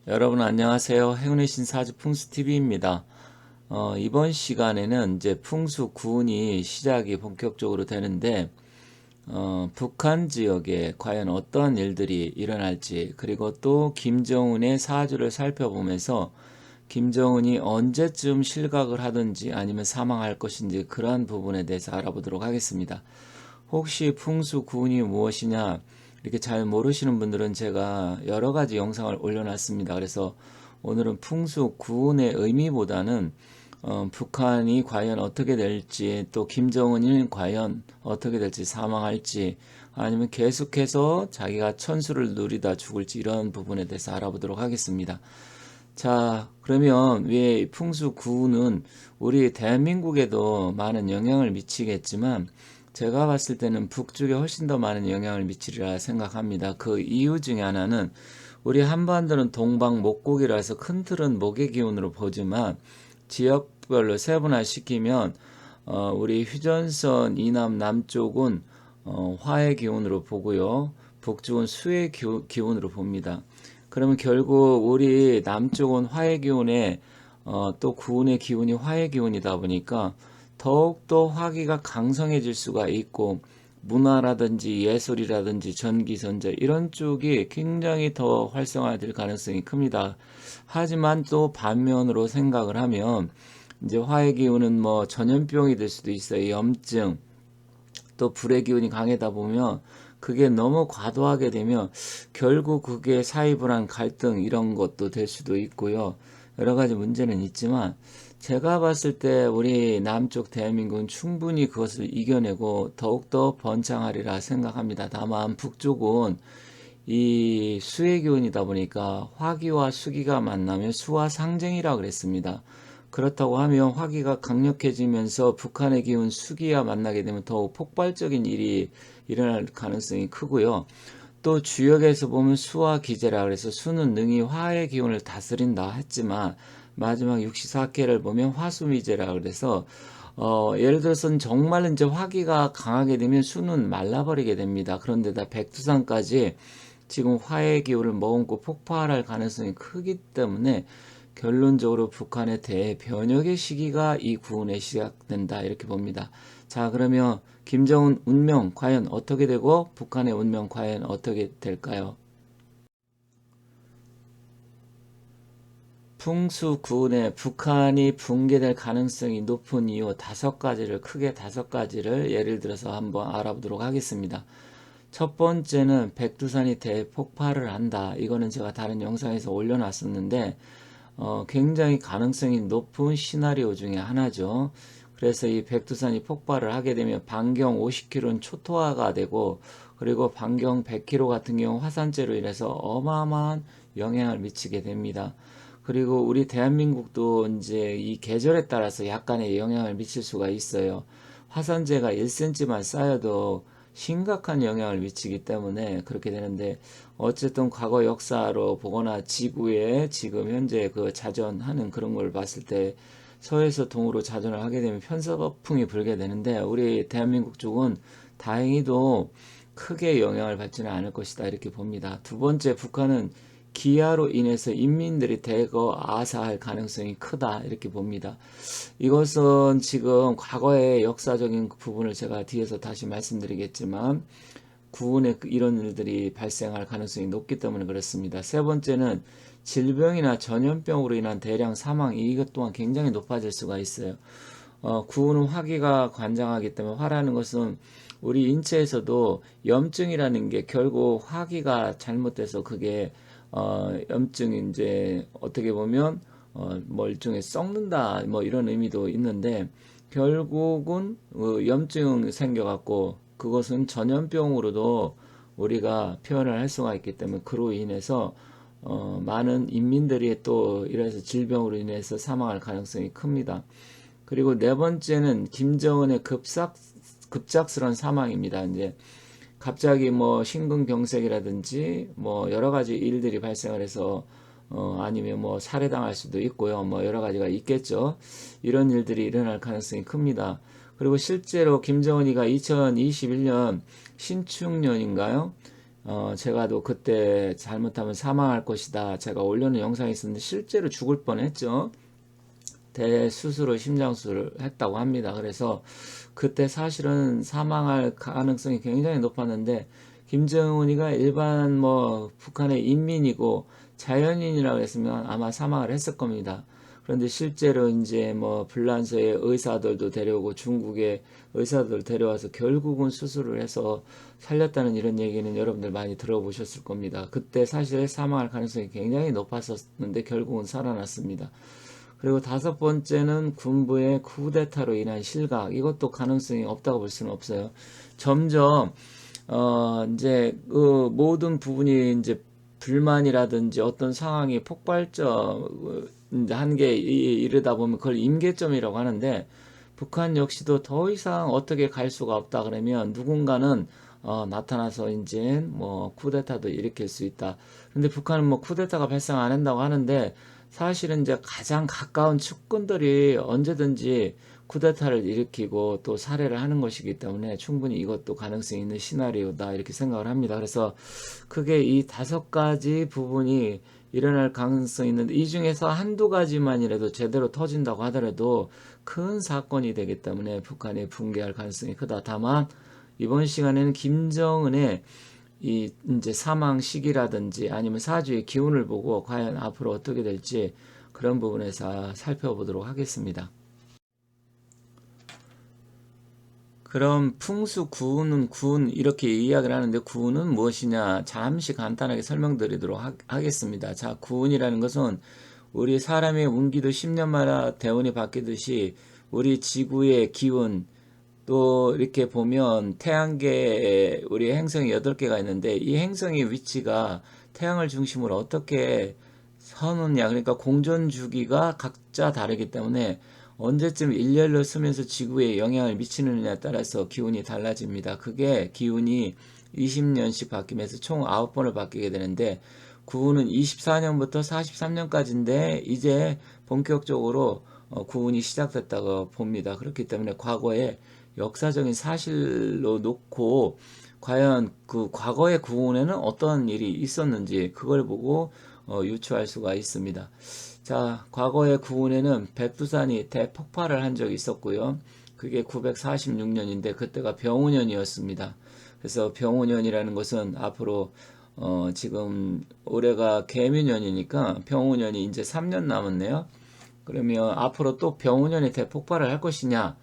여러분 안녕하세요. 행운의 신사주 풍수TV입니다. 이번 시간에는 이제 풍수 구운이 시작이 본격적으로 되는데, 북한 지역에 과연 어떤 일들이 일어날지, 그리고 또 김정은의 사주를 살펴보면서 김정은이 언제쯤 실각을 하든지 아니면 사망할 것인지 그러한 부분에 대해서 알아보도록 하겠습니다. 혹시 풍수 구운이 무엇이냐 이렇게 잘 모르시는 분들은 제가 여러 가지 영상을 올려놨습니다. 그래서 오늘은 풍수 구운의 의미보다는 북한이 과연 어떻게 될지, 또 김정은이 과연 어떻게 될지, 사망할지 아니면 계속해서 자기가 천수를 누리다 죽을지, 이런 부분에 대해서 알아보도록 하겠습니다. 자, 그러면 왜 풍수 구는 우리 대한민국에도 많은 영향을 미치겠지만, 제가 봤을 때는 북쪽에 훨씬 더 많은 영향을 미치리라 생각합니다. 그 이유 중에 하나는, 우리 한반도는 동방목곡이라서 큰 틀은 목의 기운으로 보지만 지역별로 세분화시키면 우리 휴전선 이남 남쪽은 화의 기운으로 보고요, 북쪽은 수의 기운으로 봅니다. 그러면 결국 우리 남쪽은 화의 기운에 또 구운의 기운이 화의 기운이다 보니까 더욱더 화기가 강성해질 수가 있고, 문화라든지 예술이라든지 전기전자 이런 쪽이 굉장히 더 활성화될 가능성이 큽니다. 하지만 또 반면으로 생각을 하면, 이제 화의 기운은 뭐 전염병이 될 수도 있어요. 염증, 또 불의 기운이 강하다 보면 그게 너무 과도하게 되면 결국 그게 사이불안 갈등 이런 것도 될 수도 있고요. 여러 가지 문제는 있지만 제가 봤을 때 우리 남쪽 대한민국은 충분히 그것을 이겨내고 더욱더 번창하리라 생각합니다. 다만 북쪽은 이 수의 기운이다 보니까 화기와 수기가 만나면 수화 상쟁이라 그랬습니다. 그렇다고 하면 화기가 강력해지면서 북한의 기운 수기와 만나게 되면 더욱 폭발적인 일이 일어날 가능성이 크고요. 또 주역에서 보면 수화 기제라 그래서 수는 능히 화의 기운을 다스린다 했지만, 마지막 64개를 보면 화수미제라 그래서 예를 들어서 정말 이제 화기가 강하게 되면 수는 말라버리게 됩니다. 그런데다 백두산까지 지금 화의 기운을 머금고 폭발할 가능성이 크기 때문에 결론적으로 북한의 대변혁의 시기가 이 구운에 시작된다, 이렇게 봅니다. 자, 그러면 김정은 운명 과연 어떻게 되고 북한의 운명 과연 어떻게 될까요? 풍수 구운에 북한이 붕괴될 가능성이 높은 이유 크게 다섯 가지를 예를 들어서 한번 알아보도록 하겠습니다. 첫 번째는 백두산이 대폭발을 한다. 이거는 제가 다른 영상에서 올려놨었는데 굉장히 가능성이 높은 시나리오 중에 하나죠. 그래서 이 백두산이 폭발을 하게 되면 반경 50km는 초토화가 되고, 그리고 반경 100km 같은 경우 화산재로 인해서 어마어마한 영향을 미치게 됩니다. 그리고 우리 대한민국도 이제 이 계절에 따라서 약간의 영향을 미칠 수가 있어요. 화산재가 1cm만 쌓여도 심각한 영향을 미치기 때문에 그렇게 되는데, 어쨌든 과거 역사로 보거나 지구에 지금 현재 그 자전하는 그런 걸 봤을 때 서에서 동으로 자전을 하게 되면 편서풍이 불게 되는데, 우리 대한민국 쪽은 다행히도 크게 영향을 받지는 않을 것이다, 이렇게 봅니다. 두 번째, 북한은 기아로 인해서 인민들이 대거 아사할 가능성이 크다, 이렇게 봅니다. 이것은 지금 과거의 역사적인 부분을 제가 뒤에서 다시 말씀드리겠지만 구운에 이런 일들이 발생할 가능성이 높기 때문에 그렇습니다. 세 번째는 질병이나 전염병으로 인한 대량 사망, 이것 또한 굉장히 높아질 수가 있어요. 구운은 화기가 관장하기 때문에, 화라는 것은 우리 인체에서도 염증이라는 게 결국 화기가 잘못돼서 그게 염증이 이제 어떻게 보면 뭐 일종의 썩는다 뭐 이런 의미도 있는데, 결국은 염증 생겨갖고 그것은 전염병으로도 우리가 표현을 할 수가 있기 때문에, 그로 인해서 많은 인민들이 또 이래서 질병으로 인해서 사망할 가능성이 큽니다. 그리고 네 번째는 김정은의 급작스러운 사망입니다. 이제 갑자기 뭐 심근경색이라든지 뭐 여러 가지 일들이 발생을 해서 아니면 뭐 살해당할 수도 있고요. 뭐 여러 가지가 있겠죠. 이런 일들이 일어날 가능성이 큽니다. 그리고 실제로 김정은이가 2021년 신축년인가요? 제가 또 그때 잘못하면 사망할 것이다 제가 올려놓은 영상이 있었는데 실제로 죽을 뻔했죠. 대수술을 심장수술을 했다고 합니다. 그래서 그때 사실은 사망할 가능성이 굉장히 높았는데 김정은이가 일반 뭐 북한의 인민이고 자연인이라고 했으면 아마 사망을 했을 겁니다. 그런데 실제로 이제 뭐 불란서의 의사들도 데려오고 중국의 의사들 데려와서 결국은 수술을 해서 살렸다는 이런 얘기는 여러분들 많이 들어보셨을 겁니다. 그때 사실 사망할 가능성이 굉장히 높았었는데 결국은 살아났습니다. 그리고 다섯 번째는 군부의 쿠데타로 인한 실각. 이것도 가능성이 없다고 볼 수는 없어요. 점점 이제 그 모든 부분이 이제 불만이라든지 어떤 상황이 폭발점 한계에 이르다 보면 그걸 임계점이라고 하는데 북한 역시도 더 이상 어떻게 갈 수가 없다 그러면 누군가는 나타나서 이제 뭐 쿠데타도 일으킬 수 있다. 근데 북한은 뭐 쿠데타가 발생 안 한다고 하는데 사실은 이제 가장 가까운 측근들이 언제든지 쿠데타를 일으키고 또 살해를 하는 것이기 때문에 충분히 이것도 가능성이 있는 시나리오다 이렇게 생각을 합니다. 그래서 크게 이 다섯 가지 부분이 일어날 가능성이 있는데 이 중에서 한두 가지만이라도 제대로 터진다고 하더라도 큰 사건이 되기 때문에 북한이 붕괴할 가능성이 크다. 다만 이번 시간에는 김정은의 이 이제 사망 시기라든지 아니면 사주의 기운을 보고 과연 앞으로 어떻게 될지 그런 부분에서 살펴보도록 하겠습니다. 그럼 풍수 구운은 구운 이렇게 이야기를 하는데 구운은 무엇이냐 잠시 간단하게 설명드리도록 하겠습니다. 자, 구운이라는 것은 우리 사람의 운기도 10년마다 대운이 바뀌듯이 우리 지구의 기운 또 이렇게 보면 태양계에 우리 행성이 8개가 있는데 이 행성의 위치가 태양을 중심으로 어떻게 서느냐 그러니까 공전 주기가 각자 다르기 때문에 언제쯤 일렬로 쓰면서 지구에 영향을 미치느냐에 따라서 기운이 달라집니다. 그게 기운이 20년씩 바뀌면서 총 9번을 바뀌게 되는데 구운은 24년부터 43년까지인데 이제 본격적으로 구운이 시작됐다고 봅니다. 그렇기 때문에 과거에 역사적인 사실로 놓고 과연 그 과거의 구운에는 어떤 일이 있었는지 그걸 보고 유추할 수가 있습니다. 자, 과거의 구운에는 백두산이 대폭발을 한 적이 있었고요. 그게 946년인데 그때가 병우년이었습니다. 그래서 병우년이라는 것은 앞으로 지금 올해가 개미년이니까 병우년이 이제 3년 남았네요. 그러면 앞으로 또 병우년이 대폭발을 할 것이냐?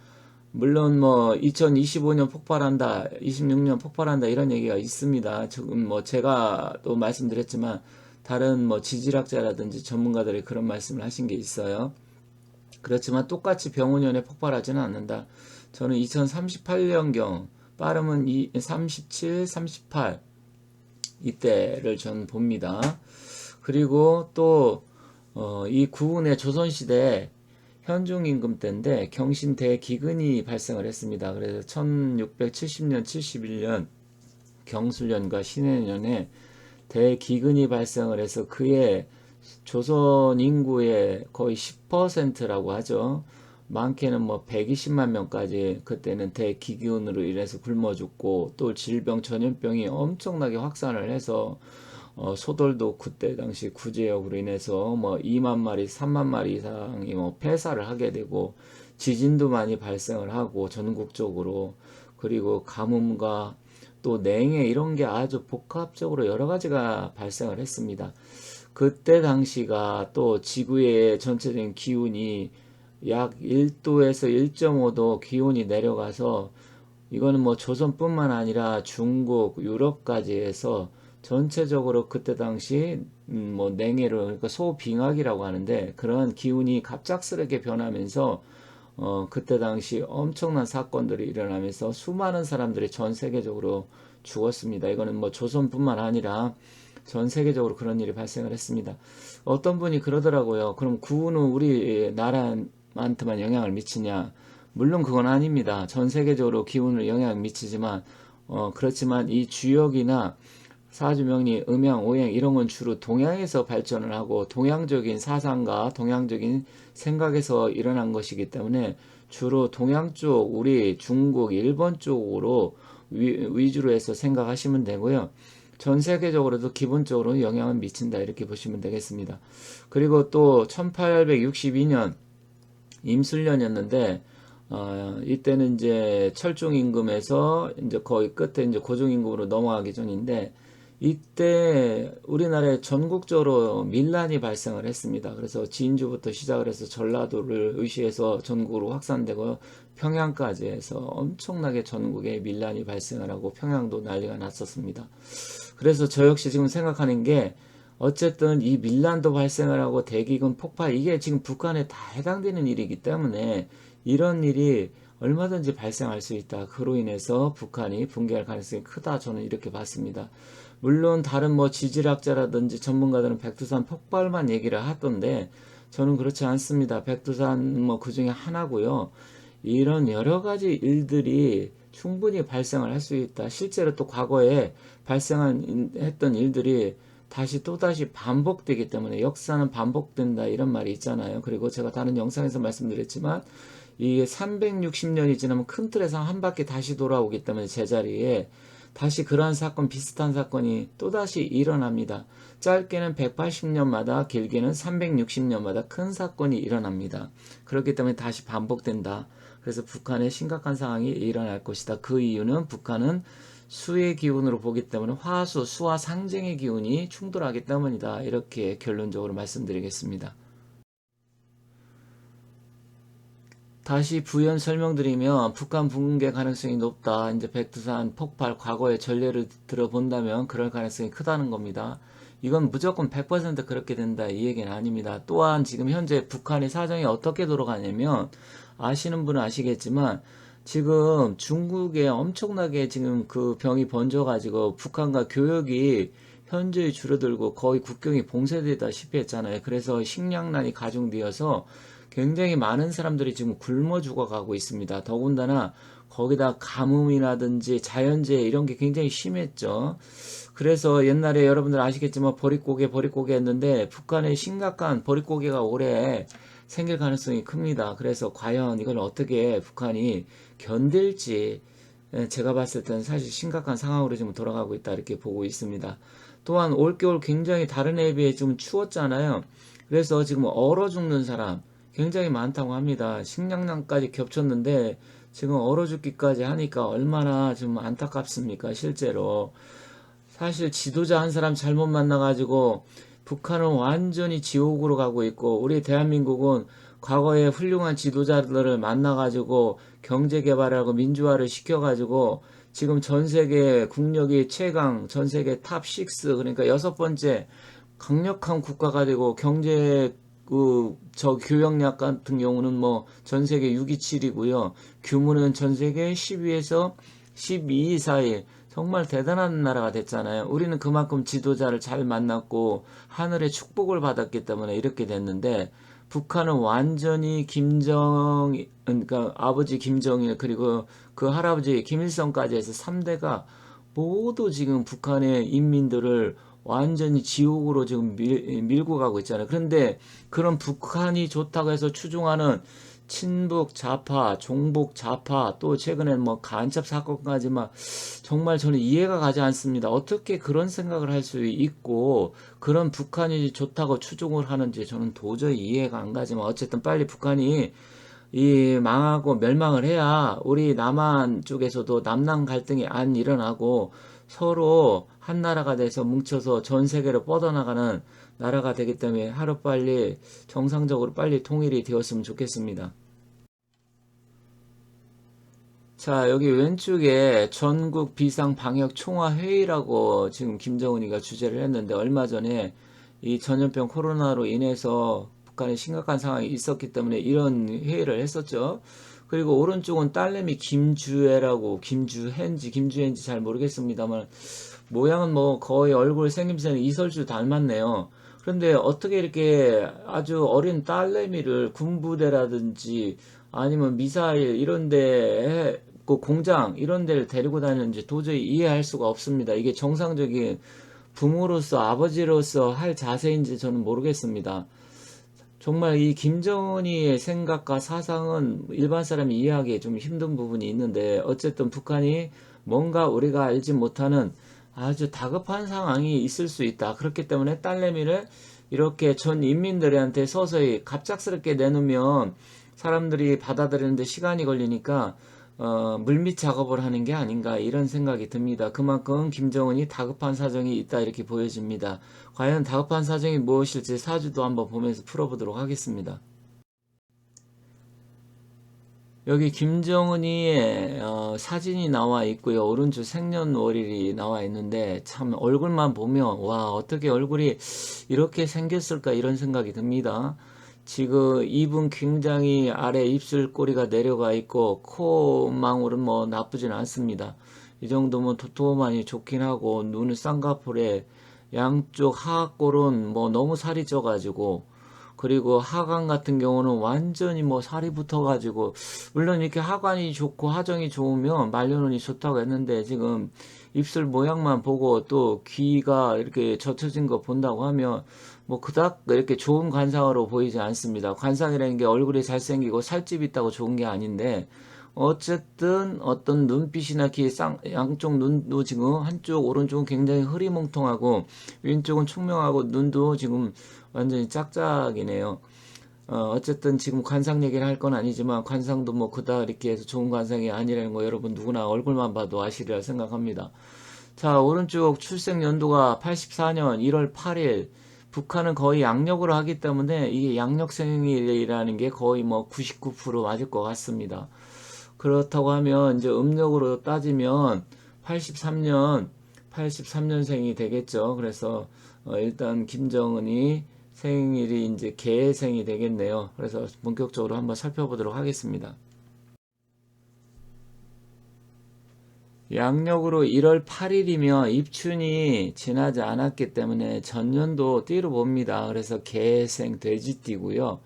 물론 뭐 2025년 폭발한다, 26년 폭발한다 이런 얘기가 있습니다. 지금 뭐 제가 또 말씀드렸지만 다른 뭐 지질학자라든지 전문가들이 그런 말씀을 하신 게 있어요. 그렇지만 똑같이 병원년에 폭발하지는 않는다. 저는 2038년경 빠르면 37, 38 이때를 전 봅니다. 그리고 또 이 구운의 조선시대 현중임금 때인데 경신 대기근이 발생을 했습니다. 그래서 1670년, 71년 경술년과 신해년에 대기근이 발생을 해서 그의 조선 인구의 거의 10%라고 하죠. 많게는 뭐 120만 명까지 그때는 대기근으로 인해서 굶어 죽고 또 질병 전염병이 엄청나게 확산을 해서 소들도 그때 당시 구제역으로 인해서 뭐 2만 마리, 3만 마리 이상이 뭐 폐사를 하게 되고 지진도 많이 발생을 하고 전국적으로 그리고 가뭄과 또 냉해 이런 게 아주 복합적으로 여러 가지가 발생을 했습니다. 그때 당시가 또 지구의 전체적인 기온이 약 1도에서 1.5도 기온이 내려가서 이거는 뭐 조선뿐만 아니라 중국, 유럽까지 해서 전체적으로 그때 당시 뭐 냉해로 그러니까 소빙하기라고 하는데 그런 기운이 갑작스럽게 변하면서 그때 당시 엄청난 사건들이 일어나면서 수많은 사람들이 전 세계적으로 죽었습니다. 이거는 뭐 조선뿐만 아니라 전 세계적으로 그런 일이 발생을 했습니다. 어떤 분이 그러더라고요. 그럼 구운은 우리 나라한테만 영향을 미치냐? 물론 그건 아닙니다. 전 세계적으로 기운을 영향을 미치지만 그렇지만 이 주역이나 사주명리, 음양, 오행 이런 건 주로 동양에서 발전을 하고 동양적인 사상과 동양적인 생각에서 일어난 것이기 때문에 주로 동양 쪽, 우리 중국, 일본 쪽으로 위주로 해서 생각하시면 되고요. 전 세계적으로도 기본적으로 영향을 미친다 이렇게 보시면 되겠습니다. 그리고 또 1862년 임술년이었는데 이때는 이제 철종 임금에서 이제 거의 끝에 이제 고종 임금으로 넘어가기 전인데 이때 우리나라에 전국적으로 밀란이 발생을 했습니다. 그래서 진주부터 시작을 해서 전라도를 의시해서 전국으로 확산되고 평양까지 해서 엄청나게 전국에 밀란이 발생을 하고 평양도 난리가 났었습니다. 그래서 저 역시 지금 생각하는 게 어쨌든 이 밀란도 발생을 하고 대기근 폭발 이게 지금 북한에 다 해당되는 일이기 때문에 이런 일이 얼마든지 발생할 수 있다. 그로 인해서 북한이 붕괴할 가능성이 크다. 저는 이렇게 봤습니다. 물론 다른 뭐 지질학자라든지 전문가들은 백두산 폭발만 얘기를 하던데 저는 그렇지 않습니다. 백두산 뭐 그중에 하나고요. 이런 여러 가지 일들이 충분히 발생을 할 수 있다. 실제로 또 과거에 했던 일들이 다시 또다시 반복되기 때문에 역사는 반복된다 이런 말이 있잖아요. 그리고 제가 다른 영상에서 말씀드렸지만 이게 360년이 지나면 큰 틀에서 한 바퀴 다시 돌아오기 때문에 제자리에 다시 그러한 사건 비슷한 사건이 또다시 일어납니다. 짧게는 180년마다 길게는 360년마다 큰 사건이 일어납니다. 그렇기 때문에 다시 반복된다. 그래서 북한에 심각한 상황이 일어날 것이다. 그 이유는 북한은 수의 기운으로 보기 때문에 화수, 수와 상쟁의 기운이 충돌하기 때문이다. 이렇게 결론적으로 말씀드리겠습니다. 다시 부연 설명드리면 북한 붕괴 가능성이 높다. 이제 백두산 폭발 과거의 전례를 들어본다면 그럴 가능성이 크다는 겁니다. 이건 무조건 100% 그렇게 된다 이 얘기는 아닙니다. 또한 지금 현재 북한의 사정이 어떻게 돌아가냐면 아시는 분은 아시겠지만 지금 중국에 엄청나게 지금 그 병이 번져가지고 북한과 교역이 현저히 줄어들고 거의 국경이 봉쇄되다시피 했잖아요. 그래서 식량난이 가중되어서 굉장히 많은 사람들이 지금 굶어 죽어가고 있습니다. 더군다나 거기다 가뭄이라든지 자연재해 이런 게 굉장히 심했죠. 그래서 옛날에 여러분들 아시겠지만 보릿고개 했는데 북한에 심각한 보릿고개가 올해 생길 가능성이 큽니다. 그래서 과연 이걸 어떻게 북한이 견딜지 제가 봤을 때는 사실 심각한 상황으로 지금 돌아가고 있다 이렇게 보고 있습니다. 또한 올겨울 굉장히 다른 해에 비해 좀 추웠잖아요. 그래서 지금 얼어 죽는 사람 굉장히 많다고 합니다. 식량난까지 겹쳤는데 지금 얼어 죽기까지 하니까 얼마나 좀 안타깝습니까? 실제로 사실 지도자 한 사람 잘못 만나가지고 북한은 완전히 지옥으로 가고 있고 우리 대한민국은 과거에 훌륭한 지도자들을 만나가지고 경제개발하고 민주화를 시켜가지고 지금 전 세계 국력이 최강, 전 세계 탑6 그러니까 여섯 번째 강력한 국가가 되고 경제 저 교역력 같은 경우는 뭐 전 세계 6위 7위고요. 규모는 전 세계 10위에서 12위 사이 정말 대단한 나라가 됐잖아요. 우리는 그만큼 지도자를 잘 만났고 하늘의 축복을 받았기 때문에 이렇게 됐는데 북한은 완전히 그러니까 아버지 김정일 그리고 그 할아버지 김일성까지 해서 3대가 모두 지금 북한의 인민들을 완전히 지옥으로 지금 밀고 가고 있잖아요. 그런데 그런 북한이 좋다고 해서 추종하는 친북 좌파, 종북 좌파, 또 최근에 뭐 간첩 사건까지 막 정말 저는 이해가 가지 않습니다. 어떻게 그런 생각을 할 수 있고 그런 북한이 좋다고 추종을 하는지 저는 도저히 이해가 안 가지만 어쨌든 빨리 북한이 이 망하고 멸망을 해야 우리 남한 쪽에서도 남남 갈등이 안 일어나고 서로 한 나라가 돼서 뭉쳐서 전 세계로 뻗어나가는 나라가 되기 때문에 하루빨리 정상적으로 빨리 통일이 되었으면 좋겠습니다. 자, 여기 왼쪽에 전국 비상 방역 총화 회의라고 지금 김정은이가 주재를 했는데 얼마 전에 이 전염병 코로나로 인해서 북한에 심각한 상황이 있었기 때문에 이런 회의를 했었죠. 그리고 오른쪽은 딸내미 김주혜인지 잘 모르겠습니다만 모양은 뭐 거의 얼굴 생김새는 이설주 닮았네요. 그런데 어떻게 이렇게 아주 어린 딸내미를 군부대라든지 아니면 미사일 이런데 그 공장 이런 데를 데리고 다니는지 도저히 이해할 수가 없습니다. 이게 정상적인 부모로서 아버지로서 할 자세인지 저는 모르겠습니다. 정말 이 김정은이의 생각과 사상은 일반 사람이 이해하기 좀 힘든 부분이 있는데 어쨌든 북한이 뭔가 우리가 알지 못하는 아주 다급한 상황이 있을 수 있다. 그렇기 때문에 딸내미를 이렇게 전 인민들한테 서서히 갑작스럽게 내놓으면 사람들이 받아들이는데 시간이 걸리니까 물밑 작업을 하는 게 아닌가 이런 생각이 듭니다. 그만큼 김정은이 다급한 사정이 있다 이렇게 보여집니다. 과연 다급한 사정이 무엇일지 사주도 한번 보면서 풀어보도록 하겠습니다. 여기 김정은이 사진이 나와 있고요. 오른쪽 생년월일이 나와 있는데 참 얼굴만 보면 와 어떻게 얼굴이 이렇게 생겼을까 이런 생각이 듭니다. 지금 입은 굉장히 아래 입술꼬리가 내려가 있고 코망울은 뭐 나쁘진 않습니다. 이 정도면 도톰하니 좋긴 하고 눈은 쌍꺼풀에 양쪽 하악골은 뭐 너무 살이 쪄가지고 그리고 하관 같은 경우는 완전히 뭐 살이 붙어가지고 물론 이렇게 하관이 좋고 하정이 좋으면 말려놓으니 좋다고 했는데 지금 입술 모양만 보고 또 귀가 이렇게 젖혀진 거 본다고 하면 뭐 그닥 이렇게 좋은 관상으로 보이지 않습니다. 관상이라는 게 얼굴이 잘생기고 살집 있다고 좋은 게 아닌데 어쨌든 어떤 눈빛이나 귀 양쪽 눈도 지금 한쪽 오른쪽은 굉장히 흐리멍텅하고 왼쪽은 총명하고 눈도 지금 완전히 짝짝이네요. 어쨌든 지금 관상 얘기를 할 건 아니지만 관상도 뭐 그닥 이렇게 해서 좋은 관상이 아니라는 거 여러분 누구나 얼굴만 봐도 아시리라 생각합니다. 자, 오른쪽 출생 연도가 84년 1월 8일. 북한은 거의 양력으로 하기 때문에 이게 양력생일이라는 게 거의 뭐 99% 맞을 것 같습니다. 그렇다고 하면 이제 음력으로 따지면 83년생이 되겠죠. 그래서 일단 김정은이 생일이 이제 개생이 되겠네요. 그래서 본격적으로 한번 살펴보도록 하겠습니다. 양력으로 1월 8일이면 입춘이 지나지 않았기 때문에 전년도 띠로 봅니다. 그래서 개생 돼지띠고요.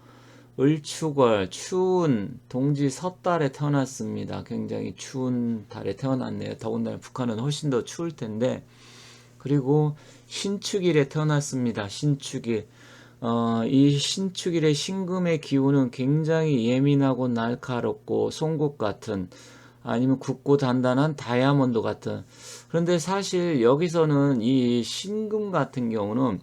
을추월 추운 동지 섣달에 태어났습니다. 굉장히 추운 달에 태어났네요. 더군다나 북한은 훨씬 더 추울 텐데 그리고 신축일에 태어났습니다. 신축일. 이 신축일의 신금의 기운은 굉장히 예민하고 날카롭고 송곳 같은 아니면 굳고 단단한 다이아몬드 같은 그런데 사실 여기서는 이 신금 같은 경우는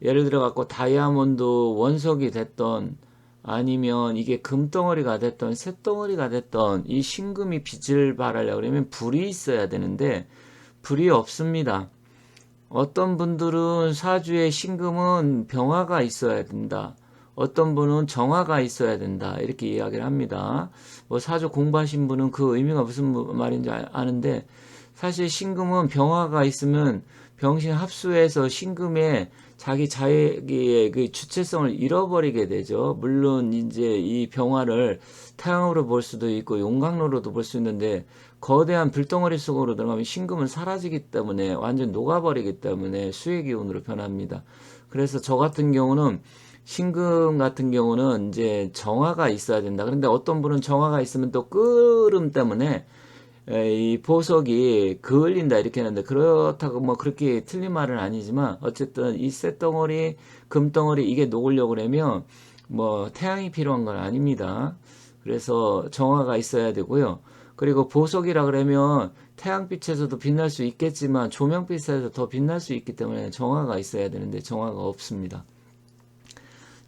예를 들어 갖고 다이아몬드 원석이 됐던 아니면 이게 금덩어리가 됐던 쇳덩어리가 됐던 이 신금이 빛을 발하려고 그러면 불이 있어야 되는데 불이 없습니다. 어떤 분들은 사주에 신금은 병화가 있어야 된다. 어떤 분은 정화가 있어야 된다. 이렇게 이야기를 합니다. 뭐 사주 공부하신 분은 그 의미가 무슨 말인지 아는데 사실 신금은 병화가 있으면 병신 합수해서 신금에 자기의 그 주체성을 잃어버리게 되죠. 물론 이제 이 병화를 태양으로 볼 수도 있고 용광로로도 볼 수 있는데 거대한 불덩어리 속으로 들어가면 신금은 사라지기 때문에 완전 녹아버리기 때문에 수의 기운으로 변합니다. 그래서 저 같은 경우는 신금 같은 경우는 이제 정화가 있어야 된다. 그런데 어떤 분은 정화가 있으면 또 끓음 때문에 이 보석이 그을린다 이렇게 하는데 그렇다고 뭐 그렇게 틀린 말은 아니지만 어쨌든 이 쇳덩어리 금덩어리 이게 녹으려고 그러면 뭐 태양이 필요한 건 아닙니다. 그래서 정화가 있어야 되고요. 그리고 보석이라 그러면 태양빛에서도 빛날 수 있겠지만 조명빛에서 더 빛날 수 있기 때문에 정화가 있어야 되는데 정화가 없습니다.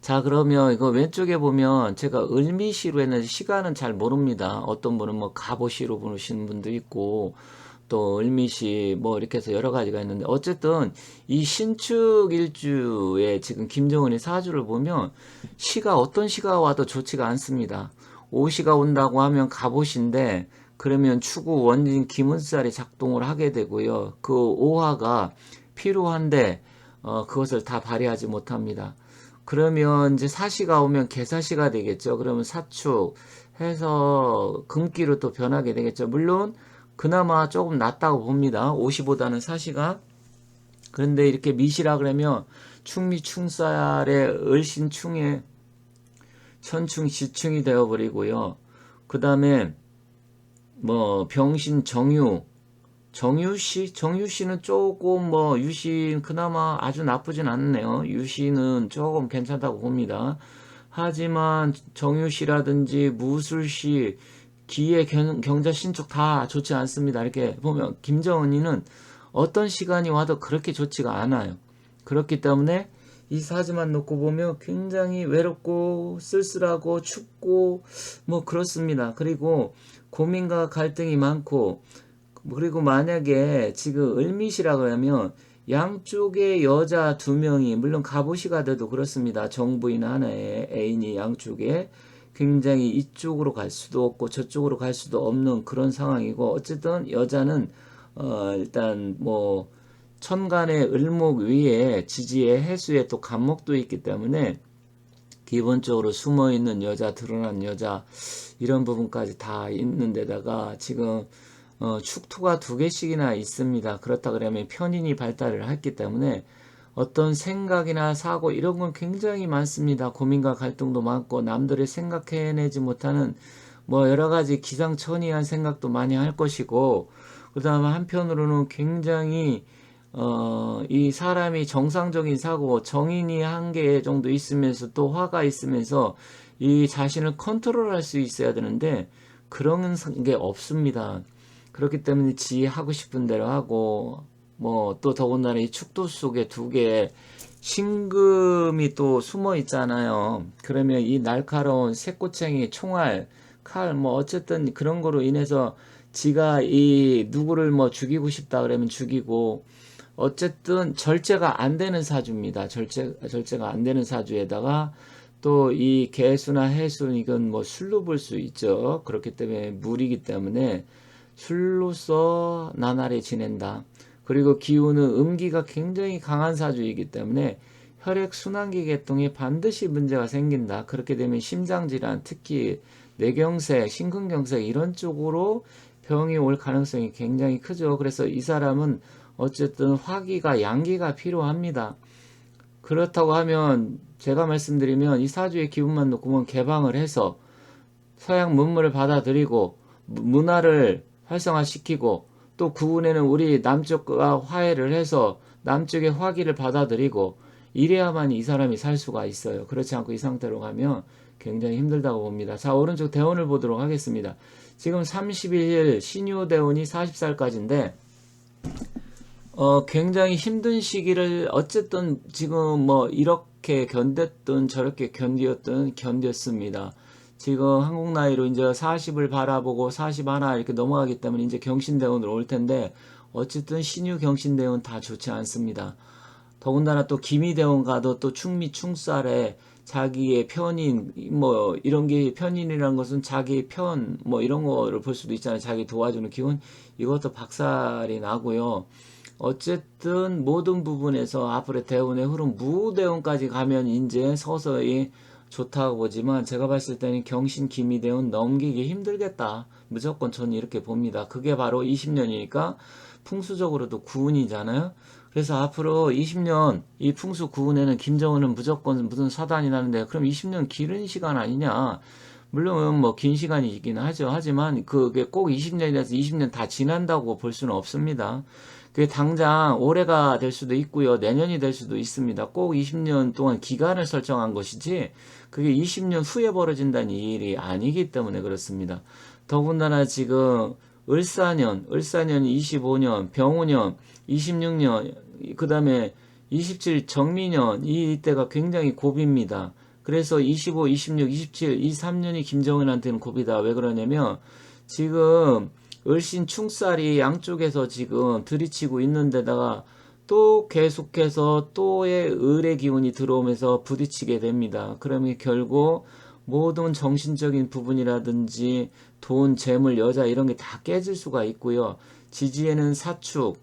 자, 그러면 이거 왼쪽에 보면 제가 을미시로 했는데 시간은 잘 모릅니다. 어떤 분은 뭐 갑오시로 보시는 분도 있고 또 을미시 뭐 이렇게 해서 여러 가지가 있는데 어쨌든 이 신축 일주에 지금 김정은이 사주를 보면 시가 어떤 시가 와도 좋지가 않습니다. 오시가 온다고 하면 갑오시인데 그러면 추구 원진 기문살이 작동을 하게 되고요. 그 오화가 필요한데 그것을 다 발휘하지 못합니다. 그러면 이제 사시가 오면 개사시가 되겠죠. 그러면 사축 해서 금기로 또 변하게 되겠죠. 물론 그나마 조금 낫다고 봅니다. 50보다는 사시가. 그런데 이렇게 미시라 그러면 충미 충살에 을신충에 천충 시충이 되어버리고요. 그 다음에 뭐 병신 정유씨는 조금 뭐 유신 그나마 아주 나쁘진 않네요. 유씨는 조금 괜찮다고 봅니다. 하지만 정유씨라든지 무술씨 기의 경자 신축 다 좋지 않습니다. 이렇게 보면 김정은이는 어떤 시간이 와도 그렇게 좋지가 않아요. 그렇기 때문에 이 사주만 놓고 보면 굉장히 외롭고 쓸쓸하고 춥고 뭐 그렇습니다. 그리고 고민과 갈등이 많고, 그리고 만약에 지금 을미시라 그러면 양쪽에 여자 두 명이, 물론 갑오시가 돼도 그렇습니다. 정부인 하나의 애인이 양쪽에 굉장히 이쪽으로 갈 수도 없고 저쪽으로 갈 수도 없는 그런 상황이고, 어쨌든 여자는 일단 뭐 천간의 을목 위에 지지에 해수에 또 간목도 있기 때문에 기본적으로 숨어있는 여자, 드러난 여자, 이런 부분까지 다 있는 데다가 지금 축토가 두 개씩이나 있습니다. 그렇다 그러면 편인이 발달을 했기 때문에 어떤 생각이나 사고 이런 건 굉장히 많습니다. 고민과 갈등도 많고 남들이 생각해내지 못하는 뭐 여러 가지 기상천외한 생각도 많이 할 것이고, 그 다음에 한편으로는 굉장히 이 사람이 정상적인 사고, 정인이 한 개 정도 있으면서 또 화가 있으면서 이 자신을 컨트롤할 수 있어야 되는데 그런 게 없습니다. 그렇기 때문에 지 하고 싶은 대로 하고, 뭐 또 더군다나 이 축도 속에 두 개의 신금이 또 숨어 있잖아요. 그러면 이 날카로운 쇠꼬챙이, 총알, 칼, 뭐 어쨌든 그런 거로 인해서 지가 이 누구를 뭐 죽이고 싶다 그러면 죽이고, 어쨌든 절제가 안 되는 사주입니다. 절제가 안 되는 사주에다가 또 이 개수나 해수, 이건 뭐 술로 볼 수 있죠. 그렇기 때문에 물이기 때문에 술로서 나날이 지낸다. 그리고 기운은 음기가 굉장히 강한 사주이기 때문에 혈액순환기 계통에 반드시 문제가 생긴다. 그렇게 되면 심장질환, 특히 뇌경색, 심근경색 이런 쪽으로 병이 올 가능성이 굉장히 크죠. 그래서 이 사람은 어쨌든 화기가, 양기가 필요합니다. 그렇다고 하면 제가 말씀드리면 이 사주의 기운만 놓고 보면 개방을 해서 서양 문물을 받아들이고 문화를 활성화시키고, 또 구운에는 우리 남쪽과 화해를 해서 남쪽의 화기를 받아들이고, 이래야만 이 사람이 살 수가 있어요. 그렇지 않고 이 상태로 가면 굉장히 힘들다고 봅니다. 자, 오른쪽 대운을 보도록 하겠습니다. 지금 31일 신유 대운이 40살까지인데 굉장히 힘든 시기를 어쨌든 지금 뭐 이렇게 견뎠든 저렇게 견뎠습니다. 지금 한국 나이로 이제 40을 바라보고 41 이렇게 넘어가기 때문에 이제 경신대운으로 올 텐데, 어쨌든 신유 경신대운 다 좋지 않습니다. 더군다나 또 기미대원 가도 또 충미 충살에 자기의 편인, 뭐 이런 게, 편인이라는 것은 자기 편 뭐 이런 거를 볼 수도 있잖아요. 자기 도와주는 기운, 이것도 박살이 나고요. 어쨌든 모든 부분에서 앞으로 대운의 흐름, 무대운까지 가면 이제 서서히 좋다고 보지만, 제가 봤을 때는 경신 기미대운 넘기기 힘들겠다. 무조건 저는 이렇게 봅니다. 그게 바로 20년이니까 풍수적으로도 구운이잖아요. 그래서 앞으로 20년 이 풍수 구운에는 김정은은 무조건 무슨 사단이 나는데, 그럼 20년 길은 시간 아니냐? 물론 뭐 긴 시간이긴 하죠. 하지만 그게 꼭 20년이라서 20년 다 지난다고 볼 수는 없습니다. 그게 당장 올해가 될 수도 있고요. 내년이 될 수도 있습니다. 꼭 20년 동안 기간을 설정한 것이지 그게 20년 후에 벌어진다는 일이 아니기 때문에 그렇습니다. 더군다나 지금 을사년 25년, 병우년 26년, 그 다음에 27 정미년, 이때가 굉장히 고비입니다. 그래서 25, 26, 27, 이 3년이 김정은한테는 고비다. 왜 그러냐면 지금 을신 충살이 양쪽에서 지금 들이치고 있는 데다가 또 계속해서 또의 을의 기운이 들어오면서 부딪히게 됩니다. 그러면 결국 모든 정신적인 부분이라든지 돈, 재물, 여자 이런 게 다 깨질 수가 있고요. 지지에는 사축,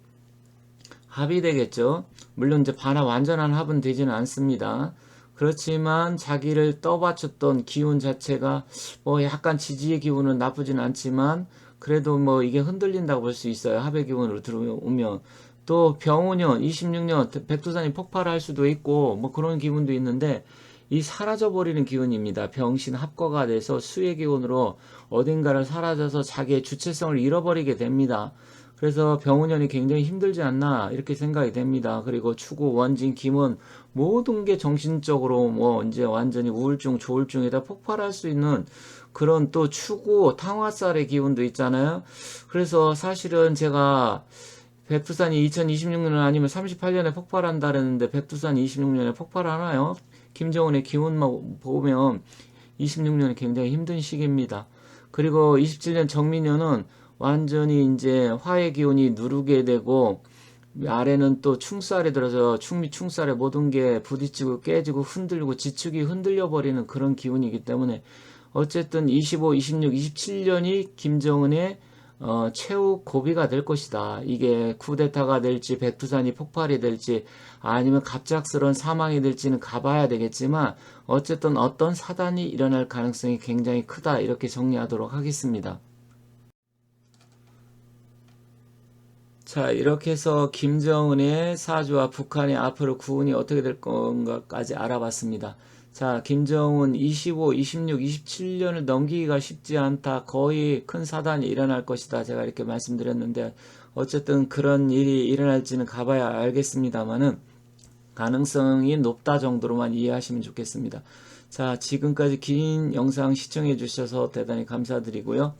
합이 되겠죠. 물론 이제 완전한 합은 되지는 않습니다. 그렇지만 자기를 떠받쳤던 기운 자체가 뭐 약간 지지의 기운은 나쁘진 않지만 그래도 뭐 이게 흔들린다고 볼 수 있어요. 합의 기운으로 들어오면. 또 병우년 26년 백두산이 폭발할 수도 있고 뭐 그런 기분도 있는데, 이 사라져버리는 기운입니다. 병신 합거가 돼서 수의 기운으로 어딘가를 사라져서 자기의 주체성을 잃어버리게 됩니다. 그래서 병우년이 굉장히 힘들지 않나 이렇게 생각이 됩니다. 그리고 추구, 원진, 김은 모든 게 정신적으로 뭐 이제 완전히 우울증, 조울증에다 폭발할 수 있는 그런 또 추구, 탕화살의 기운도 있잖아요. 그래서 사실은 제가 백두산이 2026년 아니면 38년에 폭발한다는데 백두산이 26년에 폭발하나요? 김정은의 기운만 보면 26년이 굉장히 힘든 시기입니다. 그리고 27년 정민년은 완전히 이제 화해 기운이 누르게 되고 아래는 또 충살이 들어서 충미 충살에 모든 게 부딪히고 깨지고 흔들리고 지축이 흔들려 버리는 그런 기운이기 때문에 어쨌든 25, 26, 27년이 김정은의 최후 고비가 될 것이다. 이게 쿠데타가 될지 백두산이 폭발이 될지 아니면 갑작스러운 사망이 될지는 가봐야 되겠지만 어쨌든 어떤 사단이 일어날 가능성이 굉장히 크다. 이렇게 정리하도록 하겠습니다. 자, 이렇게 해서 김정은의 사주와 북한의 앞으로 구운이 어떻게 될 건가까지 알아봤습니다. 자, 김정은 25, 26, 27년을 넘기기가 쉽지 않다. 거의 큰 사단이 일어날 것이다. 제가 이렇게 말씀드렸는데 어쨌든 그런 일이 일어날지는 가봐야 알겠습니다만은 가능성이 높다 정도로만 이해하시면 좋겠습니다. 자, 지금까지 긴 영상 시청해 주셔서 대단히 감사드리고요.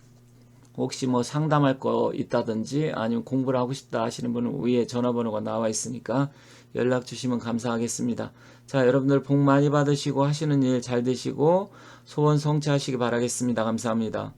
혹시 뭐 상담할 거 있다든지 아니면 공부를 하고 싶다 하시는 분은 위에 전화번호가 나와 있으니까 연락 주시면 감사하겠습니다. 자, 여러분들 복 많이 받으시고 하시는 일 잘 되시고 소원 성취하시기 바라겠습니다. 감사합니다.